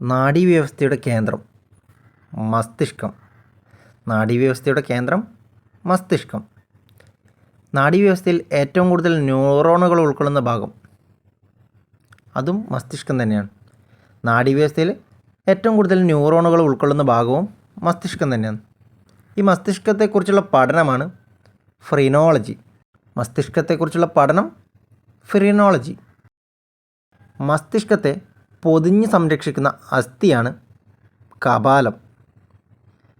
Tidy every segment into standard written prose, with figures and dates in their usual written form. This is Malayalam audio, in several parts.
നാഡീവ്യവസ്ഥയുടെ കേന്ദ്രം മസ്തിഷ്കം. നാഡീവ്യവസ്ഥയുടെ കേന്ദ്രം മസ്തിഷ്കം. നാഡീവ്യവസ്ഥയിൽ ഏറ്റവും കൂടുതൽ ന്യൂറോണുകൾ ഉൾക്കൊള്ളുന്ന ഭാഗം അതും മസ്തിഷ്കം തന്നെയാണ്. നാഡീവ്യവസ്ഥയിൽ ഏറ്റവും കൂടുതൽ ന്യൂറോണുകൾ ഉൾക്കൊള്ളുന്ന ഭാഗവും മസ്തിഷ്കം തന്നെയാണ്. ഈ മസ്തിഷ്കത്തെക്കുറിച്ചുള്ള പഠനമാണ് ഫ്രീനോളജി. മസ്തിഷ്കത്തെക്കുറിച്ചുള്ള പഠനം ഫ്രീനോളജി. മസ്തിഷ്കത്തെ പൊതിഞ്ഞ് സംരക്ഷിക്കുന്ന അസ്ഥിയാണ് കപാലം.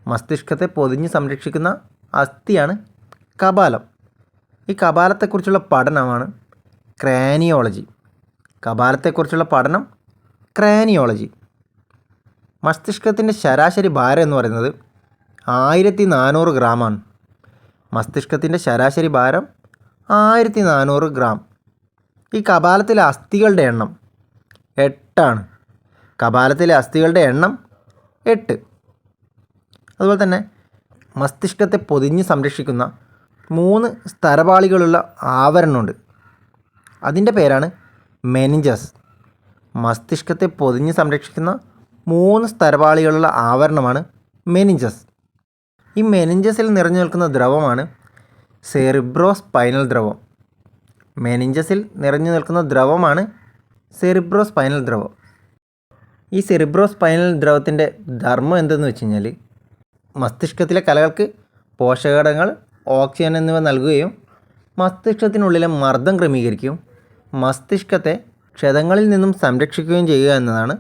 മസ്തിഷ്കത്തെ പൊതിഞ്ഞ് സംരക്ഷിക്കുന്ന അസ്ഥിയാണ് കപാലം. ഈ കപാലത്തെക്കുറിച്ചുള്ള പഠനമാണ് ക്രാനിയോളജി. കപാലത്തെക്കുറിച്ചുള്ള പഠനം ക്രാനിയോളജി. മസ്തിഷ്കത്തിൻ്റെ ശരാശരി ഭാരം എന്ന് പറയുന്നത് 1400 ഗ്രാമാണ്. മസ്തിഷ്കത്തിൻ്റെ ശരാശരി ഭാരം 1400 ഗ്രാം. ഈ കപാലത്തിലെ അസ്ഥികളുടെ എണ്ണം 8 കപാലത്തിലെ അസ്ഥികളുടെ എണ്ണം 8. അതുപോലെ തന്നെ മസ്തിഷ്കത്തെ പൊതിഞ്ഞ് സംരക്ഷിക്കുന്ന 3 സ്തരപാളികളുള്ള ആവരണമുണ്ട്. അതിൻ്റെ പേരാണ് മെനിഞ്ചസ്. മസ്തിഷ്കത്തെ പൊതിഞ്ഞ് സംരക്ഷിക്കുന്ന 3 സ്തരപാളികളുള്ള ആവരണമാണ് മെനിഞ്ചസ്. ഈ മെനിഞ്ചസിൽ നിറഞ്ഞു നിൽക്കുന്ന ദ്രവമാണ് സെറിബ്രോസ്പൈനൽ ദ്രവം. മെനിഞ്ചസിൽ നിറഞ്ഞു നിൽക്കുന്ന ദ്രവമാണ് സെറിബ്രോസ്പൈനൽ ദ്രവം. ഈ സെറിബ്രോസ്പൈനൽ ദ്രവത്തിൻ്റെ ധർമ്മം എന്തെന്ന് വെച്ച് കഴിഞ്ഞാൽ മസ്തിഷ്കത്തിലെ കലകൾക്ക് പോഷകഘടകങ്ങൾ, ഓക്സിജൻ എന്നിവ നൽകുകയും മസ്തിഷ്കത്തിനുള്ളിലെ മർദ്ദം ക്രമീകരിക്കുകയും മസ്തിഷ്കത്തെ ക്ഷതങ്ങളിൽ നിന്നും സംരക്ഷിക്കുകയും ചെയ്യുക എന്നതാണ്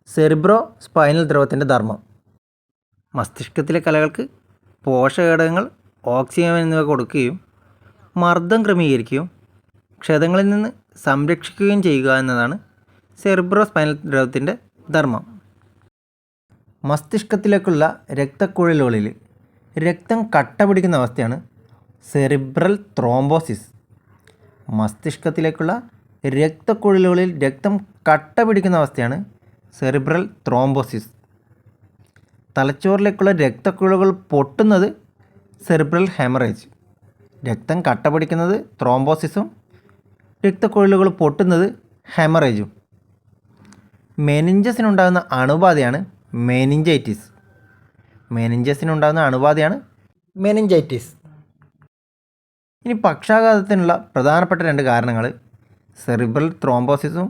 സെറിബ്രോസ്പൈനൽ ദ്രവത്തിൻ്റെ ധർമ്മം. മസ്തിഷ്കത്തിലെ കലകൾക്ക് പോഷകഘടകങ്ങൾ, ഓക്സിജൻ എന്നിവ കൊടുക്കുകയും മർദ്ദം ക്രമീകരിക്കുകയും ക്ഷതങ്ങളിൽ നിന്ന് സംരക്ഷിക്കുകയും ചെയ്യുക എന്നതാണ് സെറിബ്രോസ്പൈനൽ ദ്രവത്തിൻ്റെ ധർമ്മം. മസ്തിഷ്കത്തിലേക്കുള്ള രക്തക്കുഴലുകളിൽ രക്തം കട്ട പിടിക്കുന്ന അവസ്ഥയാണ് സെറിബ്രൽ ത്രോംബോസിസ്. മസ്തിഷ്കത്തിലേക്കുള്ള രക്തക്കുഴലുകളിൽ രക്തം കട്ട പിടിക്കുന്ന അവസ്ഥയാണ് സെറിബ്രൽ ത്രോംബോസിസ്. തലച്ചോറിലേക്കുള്ള രക്തക്കുഴലുകൾ പൊട്ടുന്നത് സെറിബ്രൽ ഹെമറേജ്. രക്തം കട്ട പിടിക്കുന്നത് ത്രോംബോസിസും രക്തക്കുഴലുകൾ പൊട്ടുന്നത് ഹെമറേജും. മെനിഞ്ചസിനുണ്ടാകുന്ന അണുബാധയാണ് മെനിഞ്ചൈറ്റിസ്. മെനിഞ്ചസിനുണ്ടാകുന്ന അണുബാധയാണ് മെനിഞ്ചൈറ്റിസ്. ഇനി പക്ഷാഘാതത്തിനുള്ള പ്രധാനപ്പെട്ട 2 കാരണങ്ങൾ സെറിബ്രൽ ത്രോംബോസിസും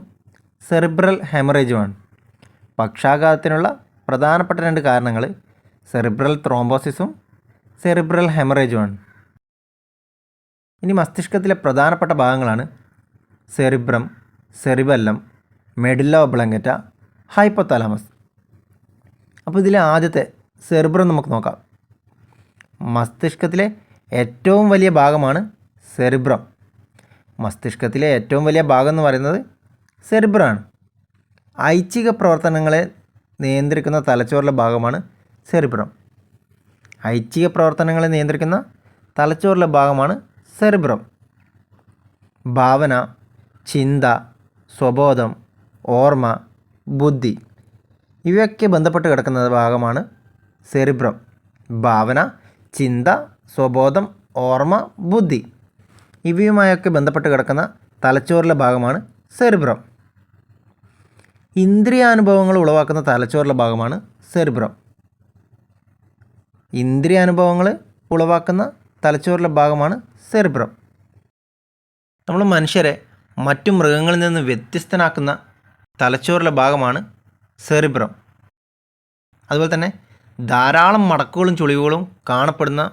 സെറിബ്രൽ ഹെമറേജുമാണ്. പക്ഷാഘാതത്തിനുള്ള പ്രധാനപ്പെട്ട 2 കാരണങ്ങൾ സെറിബ്രൽ ത്രോംബോസിസും സെറിബ്രൽ ഹെമറേജുമാണ്. ഇനി മസ്തിഷ്കത്തിലെ പ്രധാനപ്പെട്ട ഭാഗങ്ങളാണ് സെറിബ്രം, സെറിബെല്ലം, മെഡുല്ല ഒബ്ലങ്കറ്റ, ഹൈപ്പോതലാമസ്. അപ്പോൾ ഇതിലെ ആദ്യത്തെ സെറിബ്രം നമുക്ക് നോക്കാം. മസ്തിഷ്കത്തിലെ ഏറ്റവും വലിയ ഭാഗമാണ് സെറിബ്രം. മസ്തിഷ്കത്തിലെ ഏറ്റവും വലിയ ഭാഗം എന്ന് പറയുന്നത് സെറിബ്രമാണ്. ഐച്ഛിക പ്രവർത്തനങ്ങളെ നിയന്ത്രിക്കുന്ന തലച്ചോറിലെ ഭാഗമാണ് സെറിബ്രം. ഐച്ഛിക പ്രവർത്തനങ്ങളെ നിയന്ത്രിക്കുന്ന തലച്ചോറിലെ ഭാഗമാണ് സെറിബ്രം. ഭാവന, ചിന്ത, സ്വബോധം, ഓർമ്മ, ബുദ്ധി ഇവയൊക്കെ ബന്ധപ്പെട്ട് കിടക്കുന്ന ഭാഗമാണ് സെറിബ്രം. ഭാവന, ചിന്ത, സ്വബോധം, ഓർമ്മ, ബുദ്ധി ഇവയുമായൊക്കെ ബന്ധപ്പെട്ട് കിടക്കുന്ന തലച്ചോറിലെ ഭാഗമാണ് സെറിബ്രം. ഇന്ദ്രിയാനുഭവങ്ങൾ ഉളവാക്കുന്ന തലച്ചോറിലെ ഭാഗമാണ് സെറിബ്രം. ഇന്ദ്രിയാനുഭവങ്ങൾ ഉളവാക്കുന്ന തലച്ചോറിലെ ഭാഗമാണ് സെറിബ്രം. നമ്മൾ മനുഷ്യരെ മറ്റു മൃഗങ്ങളിൽ നിന്ന് വ്യത്യസ്തനാക്കുന്ന തലച്ചോറിലെ ഭാഗമാണ് സെറിബ്രം. അതുപോലെ തന്നെ ധാരാളം മടക്കുകളും ചുളിവുകളും കാണപ്പെടുന്ന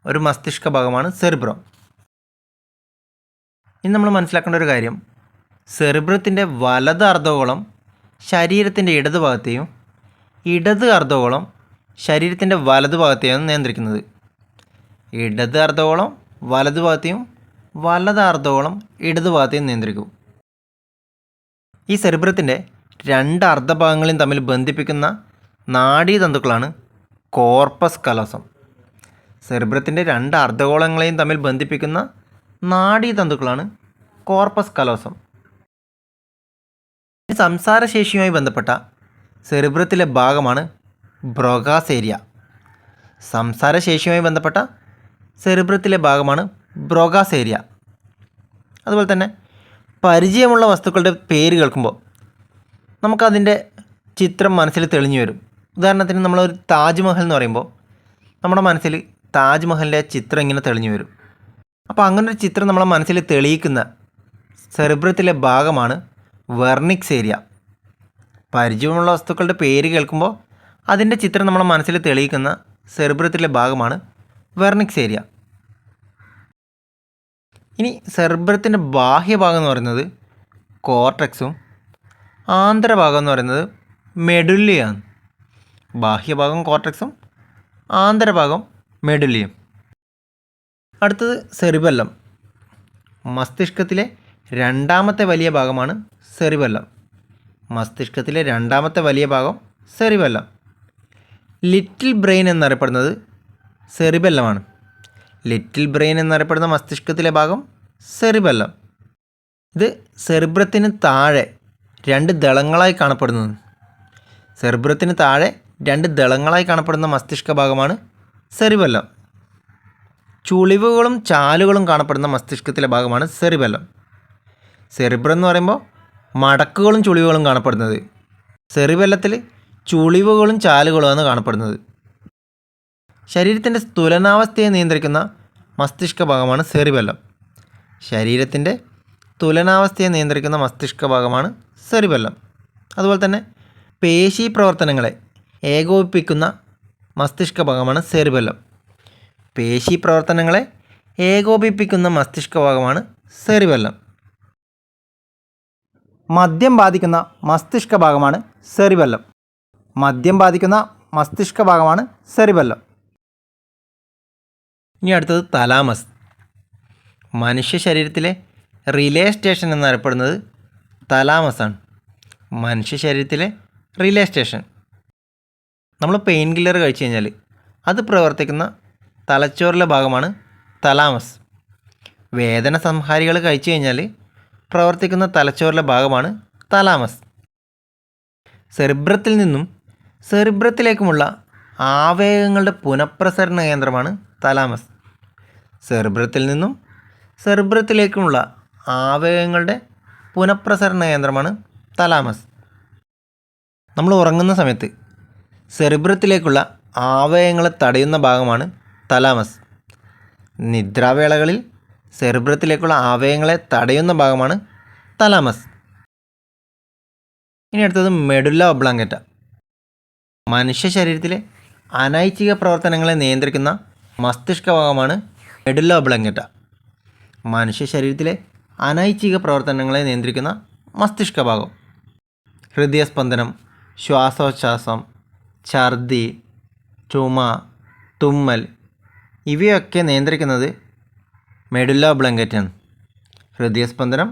ഒരു മസ്തിഷ്ക ഭാഗമാണ് സെറിബ്രം. ഇനി നമ്മൾ മനസ്സിലാക്കേണ്ട ഒരു കാര്യം, സെറിബ്രത്തിൻ്റെ വലത് അർദ്ധഗോളം ശരീരത്തിൻ്റെ ഇടതുഭാഗത്തെയും ഇടത് അർദ്ധഗോളം ശരീരത്തിൻ്റെ വലതുഭാഗത്തെയാണ് നിയന്ത്രിക്കുന്നത്. ഇടത് അർദ്ധഗോളം വലതുഭാഗത്തെയും വലത് അർദ്ധഗോളം ഇടതുഭാഗത്തെയും നിയന്ത്രിക്കും. ഈ സെറിബ്രത്തിൻ്റെ 2 അർദ്ധഭാഗങ്ങളെയും തമ്മിൽ ബന്ധിപ്പിക്കുന്ന നാഡീതന്തുക്കളാണ് കോർപ്പസ് കലോസം. സെറിബ്രത്തിൻ്റെ 2 അർദ്ധഗോളങ്ങളെയും തമ്മിൽ ബന്ധിപ്പിക്കുന്ന നാഡീതന്തുക്കളാണ് കോർപ്പസ് കലോസം. സംസാരശേഷിയുമായി ബന്ധപ്പെട്ട സെറിബ്രത്തിലെ ഭാഗമാണ് ബ്രോകാസ് ഏരിയ. സംസാരശേഷിയുമായി ബന്ധപ്പെട്ട സെറിബ്രത്തിലെ ഭാഗമാണ് ബ്രോകാസ് ഏരിയ. അതുപോലെ തന്നെ പരിചയമുള്ള വസ്തുക്കളുടെ പേര് കേൾക്കുമ്പോൾ നമുക്കതിൻ്റെ ചിത്രം മനസ്സിൽ തെളിഞ്ഞു വരും. ഉദാഹരണത്തിന് നമ്മളൊരു താജ്മഹൽ എന്ന് പറയുമ്പോൾ നമ്മുടെ മനസ്സിൽ താജ്മഹലിൻ്റെ ചിത്രം ഇങ്ങനെ തെളിഞ്ഞു വരും. അപ്പോൾ അങ്ങനൊരു ചിത്രം നമ്മളെ മനസ്സിൽ തെളിയിക്കുന്ന സെറിബ്രത്തിലെ ഭാഗമാണ് വെർണിക്സ് ഏരിയ. പരിചയമുള്ള വസ്തുക്കളുടെ പേര് കേൾക്കുമ്പോൾ അതിൻ്റെ ചിത്രം നമ്മളെ മനസ്സിൽ തെളിയിക്കുന്ന സെറിബ്രത്തിലെ ഭാഗമാണ് വെർണിക്സ് ഏരിയ. ഇനി സെറിബ്രത്തിൻ്റെ ബാഹ്യഭാഗം എന്ന് പറയുന്നത് കോർട്ടെക്സും ആന്തരഭാഗം എന്ന് പറയുന്നത് മെഡുല്ലയാണ്. ബാഹ്യഭാഗം കോർട്ടെക്സും ആന്തരഭാഗം മെഡുല്ലയും. അടുത്തത് സെറിബെല്ലം. മസ്തിഷ്കത്തിലെ രണ്ടാമത്തെ വലിയ ഭാഗമാണ് സെറിബെല്ലം. മസ്തിഷ്കത്തിലെ രണ്ടാമത്തെ വലിയ ഭാഗം സെറിബെല്ലം. ലിറ്റിൽ ബ്രെയിൻ എന്നറിയപ്പെടുന്നത് സെറിബെല്ലമാണ്. ലിറ്റിൽ ബ്രെയിൻ എന്നറിയപ്പെടുന്ന മസ്തിഷ്കത്തിലെ ഭാഗം സെറിബെല്ലം. ഇത് സെറിബ്രത്തിന് താഴെ 2 ദളങ്ങളായി കാണപ്പെടുന്നത്. സെറിബ്രത്തിന് താഴെ 2 ദളങ്ങളായി കാണപ്പെടുന്ന മസ്തിഷ്ക ഭാഗമാണ് സെറിബെല്ലം. ചുളിവുകളും ചാലുകളും കാണപ്പെടുന്ന മസ്തിഷ്കത്തിലെ ഭാഗമാണ് സെറിബെല്ലം. സെറിബ്രം എന്ന് പറയുമ്പോൾ മടക്കുകളും ചുളിവുകളും കാണപ്പെടുന്നത്. സെറിബെല്ലത്തിൽ ചുളിവുകളും ചാലുകളുമാണ് കാണപ്പെടുന്നത്. ശരീരത്തിൻ്റെ തുലനാവസ്ഥയെ നിയന്ത്രിക്കുന്ന മസ്തിഷ്ക ഭാഗമാണ് സെറിബെല്ലം. ശരീരത്തിൻ്റെ തുലനാവസ്ഥയെ നിയന്ത്രിക്കുന്ന മസ്തിഷ്ക ഭാഗമാണ് സെറിബെല്ലം. അതുപോലെ തന്നെ പേശി പ്രവർത്തനങ്ങളെ ഏകോപിപ്പിക്കുന്ന മസ്തിഷ്ക ഭാഗമാണ് സെറിബെല്ലം. പേശി പ്രവർത്തനങ്ങളെ ഏകോപിപ്പിക്കുന്ന മസ്തിഷ്ക ഭാഗമാണ് സെറിബെല്ലം. മദ്യം ബാധിക്കുന്ന മസ്തിഷ്ക ഭാഗമാണ് സെറിബെല്ലം. മദ്യം ബാധിക്കുന്ന മസ്തിഷ്ക ഭാഗമാണ് സെറിബെല്ലം. ഇനി അടുത്തത് തലാമസ്. മനുഷ്യ ശരീരത്തിലെ റിലേ സ്റ്റേഷൻ എന്നറിയപ്പെടുന്നത് തലാമസാണ്. മനുഷ്യ ശരീരത്തിലെ റിലേ സ്റ്റേഷൻ. നമ്മൾ പെയിൻ കില്ലർ കഴിച്ചു കഴിഞ്ഞാൽ അത് പ്രവർത്തിക്കുന്ന തലച്ചോറിലെ ഭാഗമാണ് തലാമസ്. വേദന സംഹാരികൾ കഴിച്ചു കഴിഞ്ഞാൽ പ്രവർത്തിക്കുന്ന തലച്ചോറിലെ ഭാഗമാണ് തലാമസ്. സെറിബ്രത്തിൽ നിന്നും സെറിബ്രത്തിലേക്കുമുള്ള ആവേഗങ്ങളുടെ പുനഃപ്രസരണ കേന്ദ്രമാണ് തലാമസ്. സെറിബ്രത്തിൽ നിന്നും സെറിബ്രത്തിലേക്കുമുള്ള ആവേഗങ്ങളുടെ പുനഃപ്രസരണ കേന്ദ്രമാണ് തലാമസ്. നമ്മൾ ഉറങ്ങുന്ന സമയത്ത് സെറിബ്രത്തിലേക്കുള്ള ആവേഗങ്ങളെ തടയുന്ന ഭാഗമാണ് തലാമസ്. നിദ്രാവേളകളിൽ സെറിബ്രത്തിലേക്കുള്ള ആവേഗങ്ങളെ തടയുന്ന ഭാഗമാണ് തലാമസ്. ഇനി അടുത്തത് മെഡുല്ല ഒബ്ലാങ്കേറ്റ. മനുഷ്യ ശരീരത്തിലെ അനൈച്ഛിക പ്രവർത്തനങ്ങളെ നിയന്ത്രിക്കുന്ന മസ്തിഷ്ക ഭാഗമാണ് മെഡുല്ല ഒബ്ലാങ്കേറ്റ. മനുഷ്യ ശരീരത്തിലെ അനൈച്ഛിക പ്രവർത്തനങ്ങളെ നിയന്ത്രിക്കുന്ന മസ്തിഷ്ക ഭാഗം. ഹൃദയസ്പന്ദനം, ശ്വാസോച്ഛ്വാസം, ഛർദി, ചുമ, തുമ്മൽ ഇവയൊക്കെ നിയന്ത്രിക്കുന്നത് മെഡുല്ല ഒബ്ലാങ്കേറ്റയാണ്. ഹൃദയസ്പന്ദനം,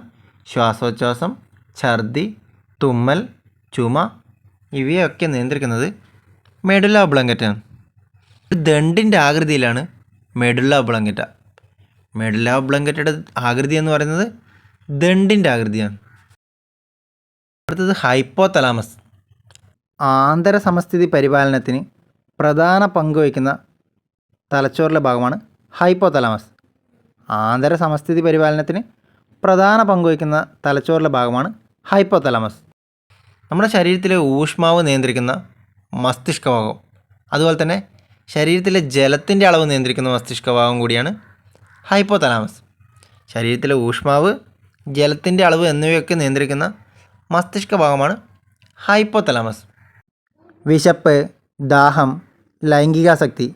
ശ്വാസോച്ഛ്വാസം, ഛർദി, തുമ്മൽ, ചുമ ഇവയൊക്കെ നിയന്ത്രിക്കുന്നത് മെഡുല്ല ഒബ്ലാങ്കേറ്റയാണ്. ഒരു ദണ്ടിൻ്റെ ആകൃതിയിലാണ് മെഡുല്ല ഒബ്ലാങ്കേറ്റ. മെഡുല്ല ഒബ്ലാങ്കേറ്റയുടെ ആകൃതി എന്ന് പറയുന്നത് ദണ്ടിൻ്റെ ആകൃതിയാണ്. അടുത്തത് ഹൈപ്പോതലാമസ്. ആന്തര സമസ്ഥിതി പരിപാലനത്തിന് പ്രധാന പങ്ക് വഹിക്കുന്ന തലച്ചോറിലെ ഭാഗമാണ് ഹൈപ്പോതലാമസ്. ആന്തര സമസ്ഥിതി പരിപാലനത്തിന് പ്രധാന പങ്ക് വഹിക്കുന്ന തലച്ചോറിലെ ഭാഗമാണ് ഹൈപ്പോതലാമസ്. നമ്മുടെ ശരീരത്തിലെ ഊഷ്മാവ് നിയന്ത്രിക്കുന്ന മസ്തിഷ്ക ഭാഗം, അതുപോലെ തന്നെ ശരീരത്തിലെ ജലത്തിൻ്റെ അളവ് നിയന്ത്രിക്കുന്ന മസ്തിഷ്ക ഭാഗം കൂടിയാണ് ഹൈപ്പോതലാമസ്. ശരീരത്തിലെ ഊഷ്മാവ്, ജലത്തിൻ്റെ അളവ് എന്നിവയൊക്കെ നിയന്ത്രിക്കുന്ന മസ്തിഷ്ക ഭാഗമാണ് ഹൈപ്പോതലാമസ്. വിശപ്പ്, ദാഹം, ലൈംഗികാസക്തി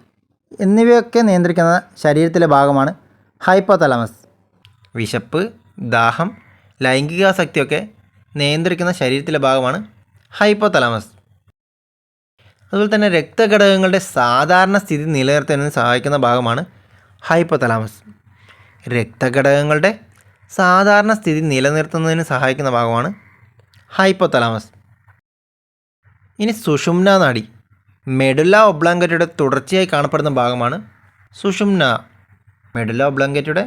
എന്നിവയൊക്കെ നിയന്ത്രിക്കുന്ന ശരീരത്തിലെ ഭാഗമാണ് ഹൈപ്പോതലാമസ്. വിശപ്പ്, ദാഹം, ലൈംഗികാസക്തിയൊക്കെ നിയന്ത്രിക്കുന്ന ശരീരത്തിലെ ഭാഗമാണ് ഹൈപ്പോതലാമസ്. അതുപോലെ തന്നെ രക്തഘടകങ്ങളുടെ സാധാരണ സ്ഥിതി നിലനിർത്തുന്നതിന് സഹായിക്കുന്ന ഭാഗമാണ് ഹൈപ്പോതലാമസ്. രക്തഘടകങ്ങളുടെ സാധാരണ സ്ഥിതി നിലനിർത്തുന്നതിന് സഹായിക്കുന്ന ഭാഗമാണ് ഹൈപ്പോതലാമസ്. ഇനി സുഷുമ്ന നാഡി. മെഡുല്ല ഒബ്ലാങ്കേറ്റയുടെ തുടർച്ചയായി കാണപ്പെടുന്ന ഭാഗമാണ് സുഷുമ്ന. മെഡുല്ല ഒബ്ലാങ്കേറ്റയുടെ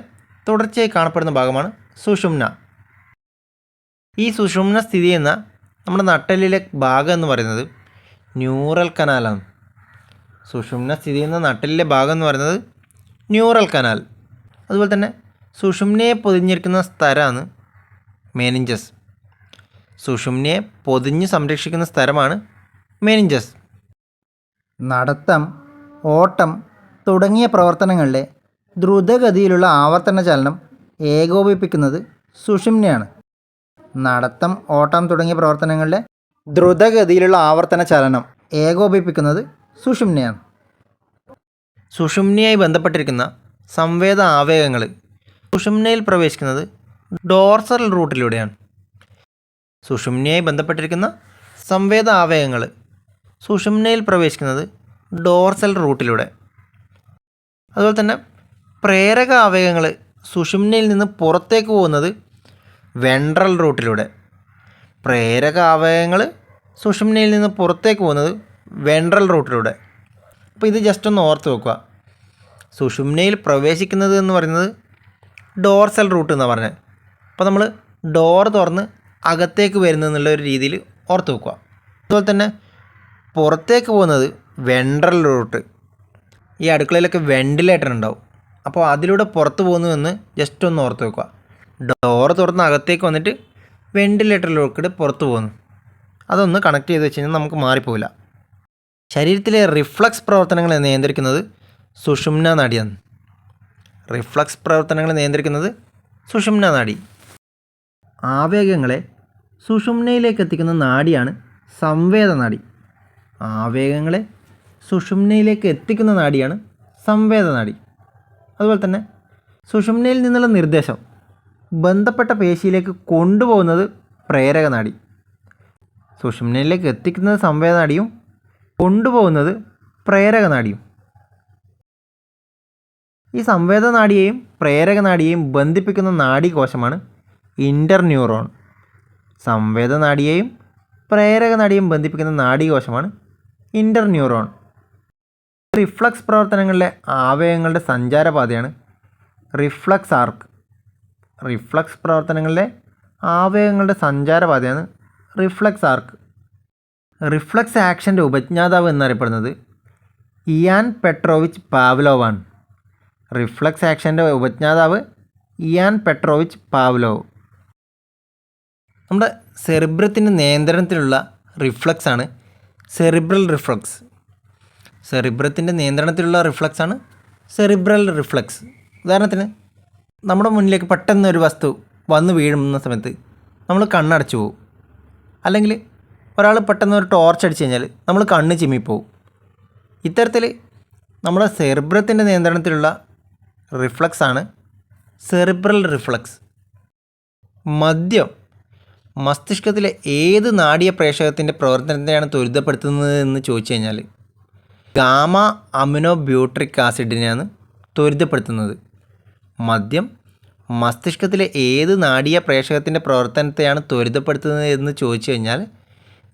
തുടർച്ചയായി കാണപ്പെടുന്ന ഭാഗമാണ് സുഷുമ്ന. ഈ സുഷുമ്ന സ്ഥിതി ചെയ്യുന്ന നമ്മുടെ നട്ടെല്ലിലെ ഭാഗം എന്ന് പറയുന്നത് ന്യൂറൽ കനാലാണ്. സുഷുമ്ന സ്ഥിതി ചെയ്യുന്ന നട്ടെല്ലിലെ ഭാഗം എന്ന് പറയുന്നത് ന്യൂറൽ കനാൽ. അതുപോലെ തന്നെ സുഷുമ്നയെ പൊതിഞ്ഞിരിക്കുന്ന സ്ഥലമാണ് മെനിഞ്ചസ്. സുഷുമ്നയെ പൊതിഞ്ഞ് സംരക്ഷിക്കുന്ന സ്ഥലമാണ് മെനിഞ്ചസ്. നടത്തം, ഓട്ടം തുടങ്ങിയ പ്രവർത്തനങ്ങളിലെ ദ്രുതഗതിയിലുള്ള ആവർത്തന ചലനം ഏകോപിപ്പിക്കുന്നത് സുഷുമ്നയാണ്. നടത്തം, ഓട്ടം തുടങ്ങിയ പ്രവർത്തനങ്ങളിലെ ദ്രുതഗതിയിലുള്ള ആവർത്തന ചലനം ഏകോപിപ്പിക്കുന്നത് സുഷുമ്നയാണ്. സുഷുമ്നയായി ബന്ധപ്പെട്ടിരിക്കുന്ന സംവേദ ആവേഗങ്ങൾ സുഷുമ്നയിൽ പ്രവേശിക്കുന്നത് ഡോർസൽ റൂട്ടിലൂടെയാണ്. സുഷുമ്നയായി ബന്ധപ്പെട്ടിരിക്കുന്ന സംവേദ ആവേഗങ്ങൾ സുഷുമ്നയിൽ പ്രവേശിക്കുന്നത് ഡോർസൽ റൂട്ടിലൂടെ. അതുപോലെ തന്നെ പ്രേരക ആവേഗങ്ങൾ സുഷുമ്നയിൽ നിന്ന് പുറത്തേക്ക് പോകുന്നത് വെൻട്രൽ റൂട്ടിലൂടെ. പ്രേരക ആവേഗങ്ങൾ സുഷുമ്നയിൽ നിന്ന് പുറത്തേക്ക് പോകുന്നത് വെൻട്രൽ റൂട്ടിലൂടെ. അപ്പോൾ ഇത് ജസ്റ്റ് ഒന്ന് ഓർത്ത് വെക്കുക. സുഷുമ്നയിൽ പ്രവേശിക്കുന്നത് എന്ന് പറയുന്നത് ഡോർസൽ റൂട്ട് എന്നാണ് പറഞ്ഞത്. അപ്പോൾ നമ്മൾ ഡോർ തുറന്ന് അകത്തേക്ക് വരുന്നതെന്നുള്ള ഒരു രീതിയിൽ ഓർത്ത് വെക്കുക. അതുപോലെ തന്നെ പുറത്തേക്ക് പോകുന്നത് വെൻട്രൽ റൂട്ട്. ഈ അടുക്കളയിലൊക്കെ വെൻറ്റിലേറ്റർ ഉണ്ടാവും, അപ്പോൾ അതിലൂടെ പുറത്ത് പോകുന്നുവെന്ന് ജസ്റ്റ് ഒന്ന് ഓർത്ത് വെക്കുക. ഡോർ തുറന്ന് അകത്തേക്ക് വന്നിട്ട് വെൻറ്റിലേറ്ററിലൂടെ പുറത്ത് പോകുന്നു. അതൊന്ന് കണക്ട് ചെയ്ത് വെച്ച് കഴിഞ്ഞാൽ നമുക്ക് മാറിപ്പോവില്ല. ശരീരത്തിലെ റിഫ്ലക്സ് പ്രവർത്തനങ്ങളെ നിയന്ത്രിക്കുന്നത് സുഷുമ്ന നാഡിയാണ്. റിഫ്ലക്സ് പ്രവർത്തനങ്ങളെ നിയന്ത്രിക്കുന്നത് സുഷുമ്ന നാഡി. ആവേഗങ്ങളെ സുഷുമ്നയിലേക്ക് എത്തിക്കുന്ന നാഡിയാണ് സംവേദനാഡി. ആവേഗങ്ങളെ സുഷുമ്നയിലേക്ക് എത്തിക്കുന്ന നാഡിയാണ് സംവേദനാഡി. അതുപോലെ തന്നെ സുഷുമ്നയിൽ നിന്നുള്ള നിർദ്ദേശം ബന്ധപ്പെട്ട പേശിയിലേക്ക് കൊണ്ടുപോകുന്നത് പ്രേരക നാഡി. സുഷുമ്നയിലേക്ക് എത്തിക്കുന്നത് സംവേദനാഡിയും കൊണ്ടുപോകുന്നത് പ്രേരക നാഡിയും. ഈ സംവേദനാഡിയെയും പ്രേരക നാഡിയെയും ബന്ധിപ്പിക്കുന്ന നാഡീകോശമാണ് ഇൻ്റർന്യൂറോൺ. സംവേദനാഡിയെയും പ്രേരക നാഡിയെയും ബന്ധിപ്പിക്കുന്ന നാഡീകോശമാണ് ഇൻ്റർന്യൂറോൺ. റിഫ്ലക്സ് പ്രവർത്തനങ്ങളിലെ ആവേഗങ്ങളുടെ സഞ്ചാരപാതയാണ് റിഫ്ലക്സ് ആർക്ക്. റിഫ്ലക്സ് പ്രവർത്തനങ്ങളിലെ ആവേഗങ്ങളുടെ സഞ്ചാരപാതയാണ് റിഫ്ലക്സ് ആർക്ക്. റിഫ്ലക്സ് ആക്ഷൻ്റെ ഉപജ്ഞാതാവ് എന്നറിയപ്പെടുന്നത് ഇയാൻ പെട്രോവിച്ച് പാവ്ലോവാണ്. റിഫ്ലക്സ് ആക്ഷൻ്റെ ഉപജ്ഞാതാവ് ഇയാൻ പെട്രോവിച്ച് പാവ്ലോവ്. നമ്മുടെ സെറിബ്രത്തിൻ്റെ നിയന്ത്രണത്തിലുള്ള റിഫ്ലക്സാണ് സെറിബ്രൽ റിഫ്ലക്സ്. സെറിബ്രത്തിൻ്റെ നിയന്ത്രണത്തിലുള്ള റിഫ്ലക്സാണ് സെറിബ്രൽ റിഫ്ലക്സ്. ഉദാഹരണത്തിന് നമ്മുടെ മുന്നിലേക്ക് പെട്ടെന്ന് ഒരു വസ്തു വന്ന് വീഴുന്ന സമയത്ത് നമ്മൾ കണ്ണടച്ചു പോകും. അല്ലെങ്കിൽ ഒരാൾ പെട്ടെന്ന് ഒരു ടോർച്ച് അടിച്ചു കഴിഞ്ഞാൽ നമ്മൾ കണ്ണ് ചിമ്മിപ്പോവും. ഇത്തരത്തിൽ നമ്മുടെ സെറിബ്രത്തിൻ്റെ നിയന്ത്രണത്തിലുള്ള റിഫ്ലക്സാണ് സെറിബ്രൽ റിഫ്ലക്സ്. മദ്യം മസ്തിഷ്കത്തിലെ ഏത് നാഡീയ പ്രേഷകത്തിൻ്റെ പ്രവർത്തനത്തെയാണ് ത്വരിതപ്പെടുത്തുന്നത് എന്ന് ചോദിച്ചു കഴിഞ്ഞാൽ ഗാമ അമിനോ ബ്യൂട്രിക് ആസിഡിനെയാണ് ത്വരിതപ്പെടുത്തുന്നത്. മദ്യം മസ്തിഷ്കത്തിലെ ഏത് നാഡീയ പ്രേഷകത്തിൻ്റെ പ്രവർത്തനത്തെയാണ് ത്വരിതപ്പെടുത്തുന്നത് എന്ന് ചോദിച്ചു കഴിഞ്ഞാൽ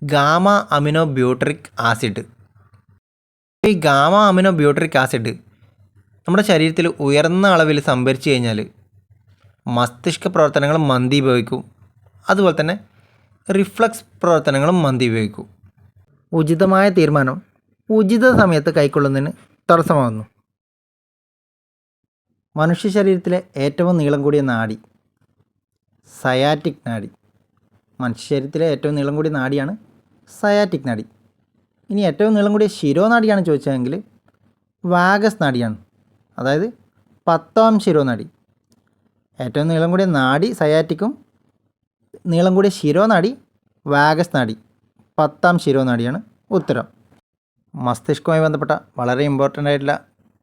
ഗാമ അമിനോ ബ്യൂട്രിക് ആസിഡ്. ഈ ഗാമ അമിനോ ബ്യൂട്രിക് ആസിഡ് നമ്മുടെ ശരീരത്തിൽ ഉയർന്ന അളവിൽ സംഭരിച്ചു കഴിഞ്ഞാൽ മസ്തിഷ്ക പ്രവർത്തനങ്ങൾ മന്ദീഭവിക്കും. അതുപോലെ തന്നെ റിഫ്ലക്സ് പ്രവർത്തനങ്ങളും മന്ദീഭവിക്കും. ഉചിതമായ തീരുമാനം ഉചിത സമയത്ത് കൈക്കൊള്ളുന്നതിന് തടസ്സമാകുന്നു. മനുഷ്യ ശരീരത്തിലെ ഏറ്റവും നീളം കൂടിയ നാഡി സയാറ്റിക് നാഡി. മനുഷ്യ ശരീരത്തിലെ ഏറ്റവും നീളം കൂടിയ നാഡിയാണ് സയാറ്റിക് നാഡി. ഇനി ഏറ്റവും നീളം കൂടിയ ശിരോനാഡിയാണ് ചോദിച്ചതെങ്കിൽ വാഗസ് നാഡിയാണ്, അതായത് 10ാം ശിരോനാഡി. ഏറ്റവും നീളം കൂടിയ നാഡി സയാറ്റിക്കും നീളം കൂടിയ ശിരോനാഡി വാഗസ് നാഡി. 10ാം ശിരോനാഡിയാണ് ഉത്തരം. മസ്തിഷ്കവുമായി ബന്ധപ്പെട്ട വളരെ ഇമ്പോർട്ടൻ്റ് ആയിട്ടുള്ള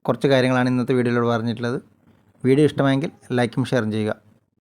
കുറച്ച് കാര്യങ്ങളാണ് ഇന്നത്തെ വീഡിയോയിലൂടെ പറഞ്ഞിട്ടുള്ളത്. വീഡിയോ ഇഷ്ടമായെങ്കിൽ ലൈക്കും ഷെയറും ചെയ്യുക.